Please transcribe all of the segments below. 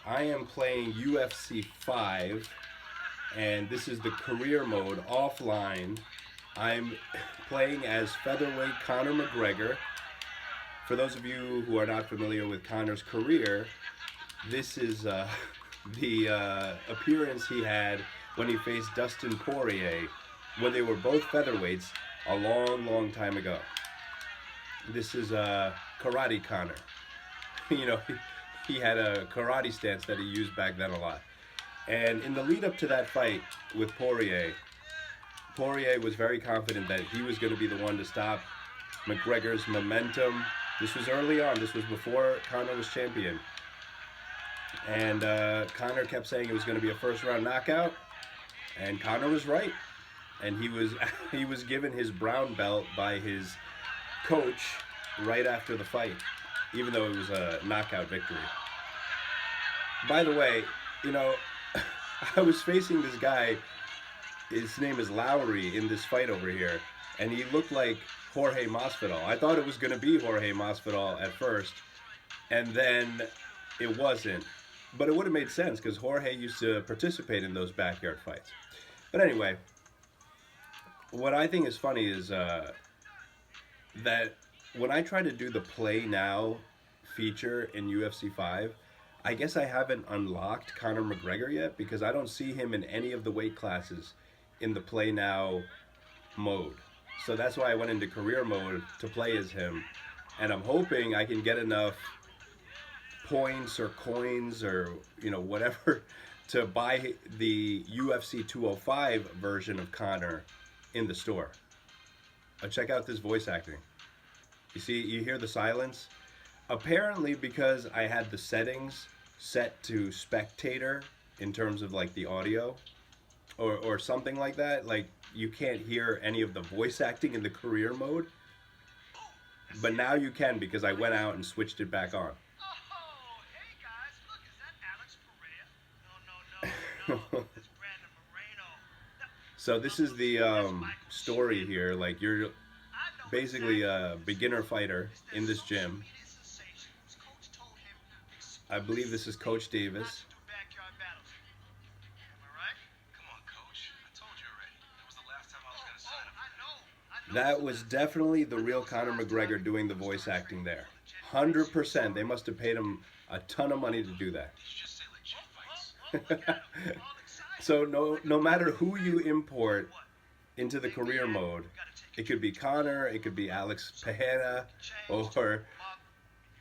I am playing UFC 5, and this is the career mode offline. I'm playing as featherweight Conor McGregor. For those of you who are not familiar with Conor's career, this is the appearance he had when he faced Dustin Poirier when they were both featherweights a long, long time ago. This is Karate Conor. you know, he had a karate stance that he used back then a lot. And in the lead up to that fight with Poirier, Poirier was very confident that he was going to be the one to stop McGregor's momentum. This was early on. This was before Conor was champion. And Conor kept saying it was going to be a first round knockout. And Conor was right. And he was given his brown belt by his coach right after the fight, even though it was a knockout victory. By the way, I was facing this guy, his name is Lowry, in this fight over here, and he looked like Jorge Masvidal. I thought it was going to be Jorge Masvidal at first, and then it wasn't. But it would have made sense because Jorge used to participate in those backyard fights. But anyway, what I think is funny is that when I try to do the Play Now feature in UFC 5, I guess I haven't unlocked Conor McGregor yet because I don't see him in any of the weight classes in the Play Now mode. So that's why I went into career mode to play as him. And I'm hoping I can get enough points or coins or whatever to buy the UFC 205 version of Conor in the store. Check out this voice acting. You hear the silence? Apparently because I had the settings set to spectator in terms of like the audio or something like that, like you can't hear any of the voice acting in the career mode, but now you can because I went out and switched it back on. So this is the story here. Like you're basically a beginner fighter in this gym. I believe this is Coach Davis. That was definitely the real Conor McGregor doing the voice acting there. 100%. They must have paid him a ton of money to do that. So no matter who you import into the career mode, it could be Conor, it could be Alex Pereira, or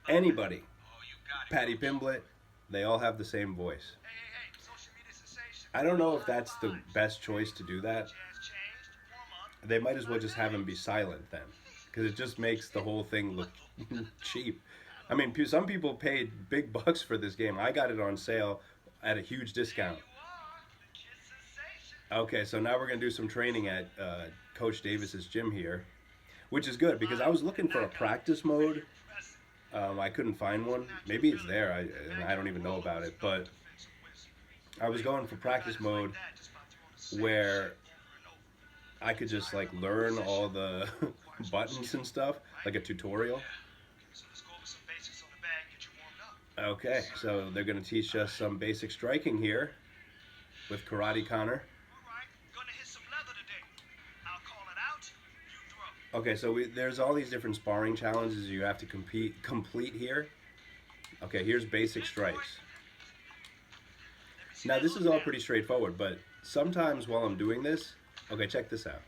anybody. Patty Pimblett, they all have the same voice. I don't know if that's the best choice to do that. They might as well just have him be silent then, because it just makes the whole thing look cheap. I mean, some people paid big bucks for this game. I got it on sale at a huge discount. Okay, so now we're going to do some training at Coach Davis's gym here, which is good because I was looking for a practice mode. I couldn't find one. Maybe it's there. I don't even know about it. But I was going for practice mode where I could just like learn all the buttons and stuff, like a tutorial. Okay, so they're going to teach us some basic striking here with Karate Conor. Okay, so there's all these different sparring challenges you have to complete here. Okay, here's basic strikes. Now this is all pretty straightforward, but sometimes while I'm doing this, okay, check this out.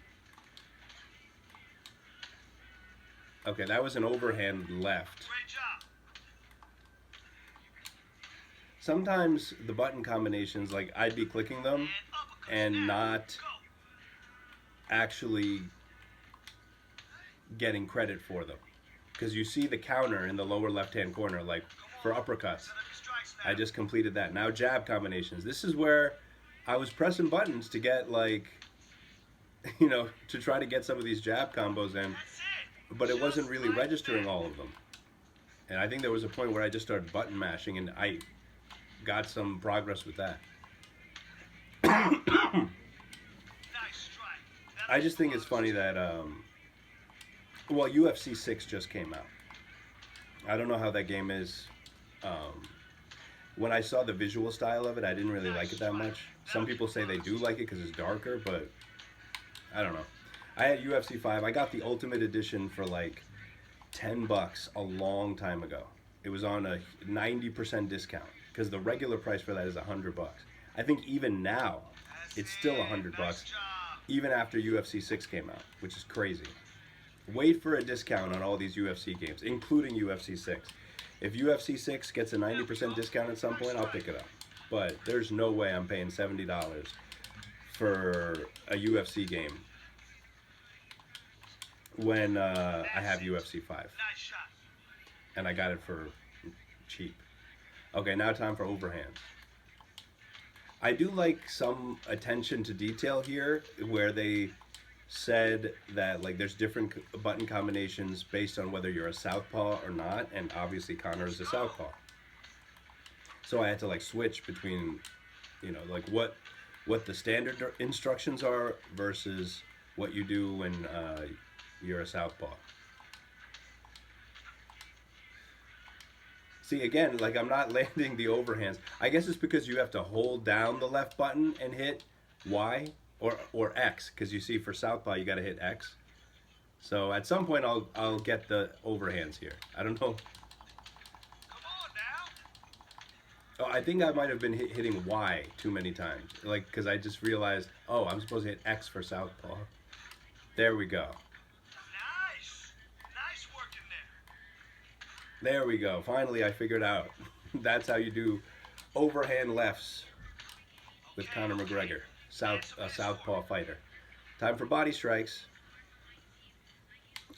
Okay, that was an overhand left. Sometimes the button combinations, like I'd be clicking them and not actually getting credit for them, because you see the counter in the lower left hand corner, like for uppercuts. I just completed that. Now jab combinations. This is where I was pressing buttons to get like to try to get some of these jab combos in, but it wasn't really registering all of them. And I think there was a point where I just started button mashing and I got some progress with that. I just think it's funny that UFC 6 just came out. I don't know how that game is. when I saw the visual style of it, I didn't really like it that much. Some people say they do like it because it's darker, but I don't know. I had UFC 5. I got the Ultimate Edition for like $10 a long time ago. It was on a 90% discount because the regular price for that is $100. I think even now, it's still $100, even after UFC 6 came out, which is crazy. Wait for a discount on all these UFC games, including UFC 6. If UFC 6 gets a 90% discount at some point, I'll pick it up. But there's no way I'm paying $70 for a UFC game when I have UFC 5. And I got it for cheap. Okay, now time for overhands. I do like some attention to detail here where they said that like there's different button combinations based on whether you're a southpaw or not, and obviously Conor is a southpaw. So I had to like switch between, you know, like what the standard instructions are versus what you do when you're a southpaw. See, again, like I'm not landing the overhands. I guess it's because you have to hold down the left button and hit Y or X, because you see for southpaw you got to hit X. So at some point I'll get the overhands here. I don't know. Oh, I think I might have been hitting Y too many times, like because I just realized, oh, I'm supposed to hit X for southpaw. There we go. Nice work in there. There we go. Finally, I figured out. That's how you do overhand lefts with Conor McGregor, a southpaw fighter. Time for body strikes.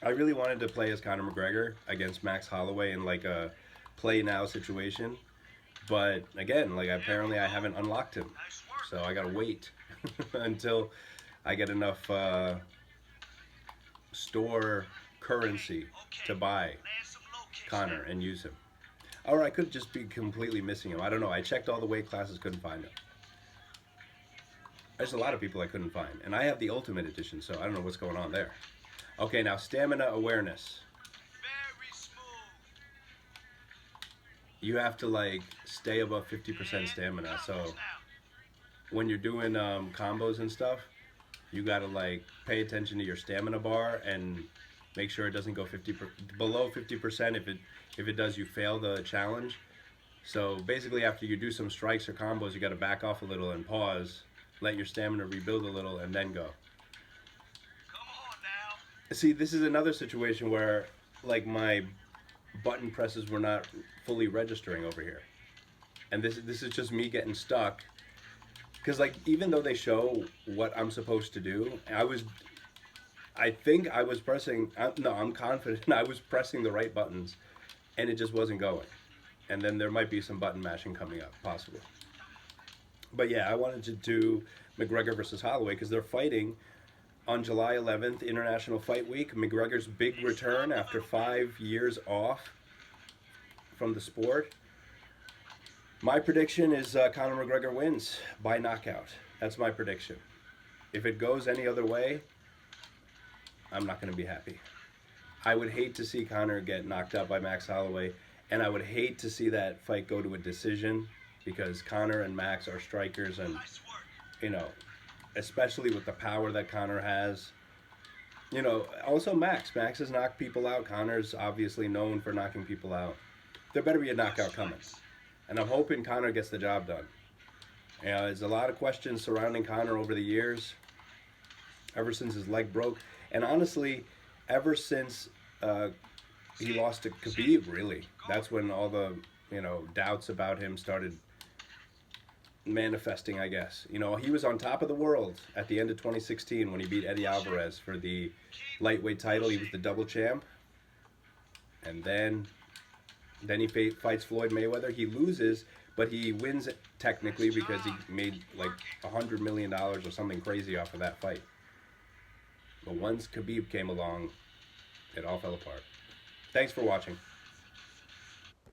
I really wanted to play as Conor McGregor against Max Holloway in like a play now situation. But again, like apparently I haven't unlocked him, so I gotta wait until I get enough store currency to buy Conor and use him. Or I could just be completely missing him. I don't know. I checked all the weight classes, couldn't find him. There's a lot of people I couldn't find, and I have the Ultimate Edition, so I don't know what's going on there. Okay, now stamina awareness. You have to like stay above 50% stamina. So when you're doing combos and stuff, you gotta like pay attention to your stamina bar and make sure it doesn't go below 50%. If it does, you fail the challenge. So basically, after you do some strikes or combos, you gotta back off a little and pause, let your stamina rebuild a little, and then go. Come on now. See, this is another situation where like my button presses were not fully registering over here, and this is just me getting stuck, because like even though they show what I'm supposed to do, I think I was pressing, no, I'm confident I was pressing the right buttons, and it just wasn't going. And then there might be some button mashing coming up, possibly. But yeah, I wanted to do McGregor versus Holloway because they're fighting on July 11th, International Fight Week. McGregor's big return after 5 years off from the sport. My prediction is Conor McGregor wins by knockout. That's my prediction. If it goes any other way, I'm not going to be happy. I would hate to see Conor get knocked out by Max Holloway, and I would hate to see that fight go to a decision because Conor and Max are strikers, and you know, especially with the power that Conor has. You know, also Max has knocked people out. Conor's obviously known for knocking people out. There better be a knockout coming, and I'm hoping Conor gets the job done. You know, there's a lot of questions surrounding Conor over the years, ever since his leg broke, and honestly, ever since he lost to Khabib, really. That's when all the, you know, doubts about him started manifesting, I guess. You know, he was on top of the world at the end of 2016 when he beat Eddie Alvarez for the lightweight title. He was the double champ. And then he fights Floyd Mayweather. He loses, but he wins it technically because he made like $100 million or something crazy off of that fight. But once Khabib came along, it all fell apart. Thanks for watching.